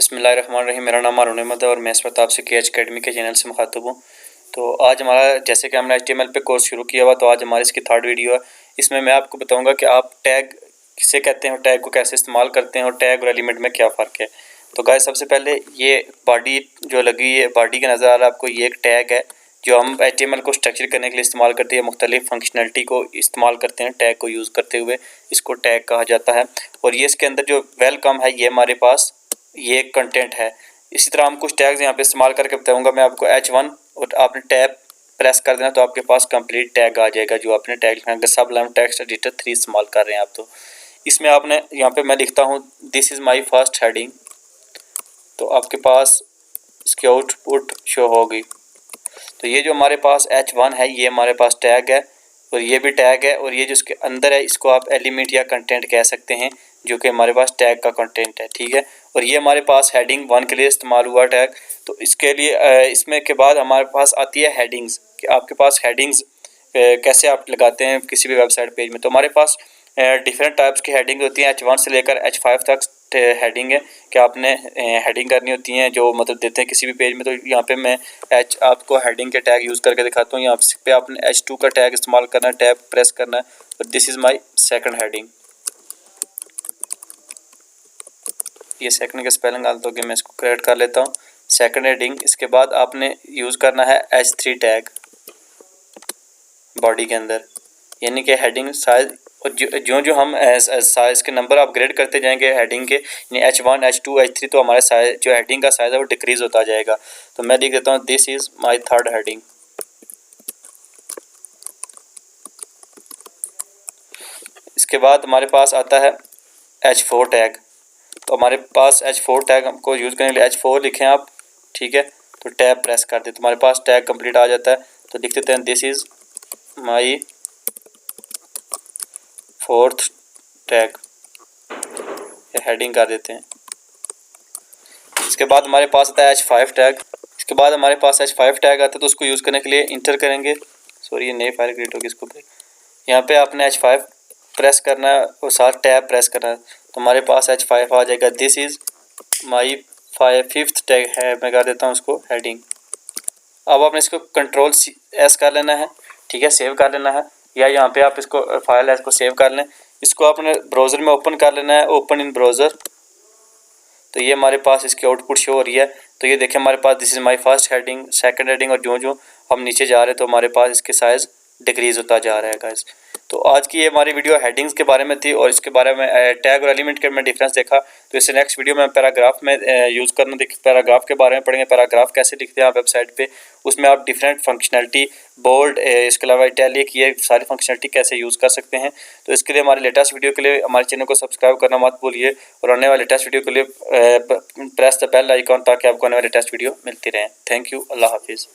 बिस्मिल्लाहिर्रहमानिर्रहीम। मेरा नाम हारून अहमद है और मैं इस वक्त आपसे के अकेडमी के चैनल से मुखातब हूँ। तो आज हमारा जैसे कि हमने HTML पे कोर्स शुरू किया हुआ, तो आज हमारी इसकी थर्ड वीडियो है। इसमें मैं आपको बताऊंगा कि आप टैग किसे कहते हैं और टैग को कैसे इस्तेमाल करते हैं और टैग और एलिमेंट में क्या फ़र्क है। तो गाइस, सबसे पहले ये बॉडी जो लगी है, बॉडी का नज़र आ रहा है आपको, ये एक टैग है जो हम HTML को स्ट्रक्चर करने के लिए इस्तेमाल करते हैं। मुख्तलिफ फंक्शनलिटी को इस्तेमाल करते हैं टैग को यूज़ करते हुए, इसको टैग कहा जाता है। और ये इसके अंदर जो वेलकम है, ये हमारे पास ये कंटेंट है। इसी तरह हम कुछ टैग्स यहाँ पे इस्तेमाल करके बताऊंगा मैं आपको। H1 और आपने टैब प्रेस कर देना तो आपके पास कंप्लीट टैग आ जाएगा जो आपने टैग लिखना है। सब लाइन टेक्स्ट एडिटर 3 इस्तेमाल कर रहे हैं आप, तो इसमें आपने यहाँ पे मैं लिखता हूँ this is my first heading, तो आपके पास इसकी आउटपुट शो होगी। तो ये जो हमारे पास H1 है, ये हमारे पास टैग है और ये भी टैग है, और ये जो इसके अंदर है इसको आप एलिमेंट या कंटेंट कह सकते हैं, जो कि हमारे पास टैग का कंटेंट है, ठीक है। और ये हमारे पास हेडिंग 1 के लिए इस्तेमाल हुआ टैग। तो इसके लिए इसमें के बाद हमारे पास आती है हेडिंग्स, कि आपके पास हेडिंग्स कैसे आप लगाते हैं किसी भी वेबसाइट पेज में। तो हमारे पास डिफरेंट टाइप्स की हेडिंग होती हैं। H1 से लेकर H5 तक हेडिंग है कि आपने हेडिंग करनी होती हैं जो मतलब देते हैं किसी भी पेज में। तो यहाँ पे मैं आपको हेडिंग के टैग यूज़ करके दिखाता हूँ। यहाँ पे आपने H2 का टैग इस्तेमाल करना है, टैब प्रेस करना है, और this is my second heading. ये सेकंड का स्पेलिंग गलत हो गया, मैं इसको करेक्ट कर लेता हूँ। Second heading. इसके बाद आपने यूज़ करना है H3 टैग बॉडी के अंदर, यानी कि हेडिंग साइज, और जो हम साइज़ के नंबर अपग्रेड करते जाएंगे हेडिंग के, यानी H1 H2 H3, तो हमारे साइज जो हेडिंग का साइज़ है वो डिक्रीज़ होता जाएगा। तो मैं लिख देता हूँ this is my third heading. इसके बाद हमारे पास आता है H4 टैग। तो हमारे पास H4 टैग हमको यूज़ करने के लिए H4 लिखें आप, ठीक है। तो टैब प्रेस कर दें तो हमारे पास टैग कंप्लीट आ जाता है। तो लिख देते हैं this is my fourth tag, ये हेडिंग कर देते हैं। इसके बाद हमारे पास आता है H5 टैग। इसके बाद हमारे पास H5 टैग आता है, तो उसको यूज़ करने के लिए इंटर करेंगे। सॉरी, ये नई फाइल क्रिएट होगी, इसको यहाँ पे आपने H5 प्रेस करना है और साथ टैब प्रेस करना है, तो हमारे पास H5 आ जाएगा। This is my fifth tag है, मैं कर देता हूँ उसको हेडिंग। अब आपने इसको Ctrl+S कर लेना है, ठीक है, सेव कर लेना है, या यहाँ पे आप इसको फाइल है इसको सेव कर लें। इसको आपने ब्राउज़र में ओपन कर लेना है, ओपन इन ब्राउज़र। तो ये हमारे पास इसकी आउटपुट शो हो रही है। तो ये देखें हमारे पास this is my first heading, second heading, और जो हम नीचे जा रहे हैं तो हमारे पास इसके साइज़ डिक्रीज़ होता जा रहा है गाइस। तो आज की ये हमारी वीडियो हेडिंग्स के बारे में थी और इसके बारे में टैग और एलिमेंट के में डिफरेंस देखा। तो इससे नेक्स्ट वीडियो में पैराग्राफ में यूज़ करना पैराग्राफ के बारे में पढ़ेंगे। पैराग्राफ कैसे लिखते हैं आप वेबसाइट पे, उसमें आप डिफरेंट फंक्शनलिटी, बोल्ड, इसके अलावा इटैलिक, ये सारी फंक्शनलिटी कैसे यूज़ कर सकते हैं। तो इसके लिए हमारे लेटेस्ट वीडियो के लिए हमारे चैनल को सब्सक्राइब करना मत भूलिए, और आने वाले लेटेस्ट वीडियो के लिए प्रेस द बेल आइकॉन, ताकि आपको आने वाले लेटेस्ट वीडियो मिलती रहें। थैंक यू, अल्लाह हाफिज़।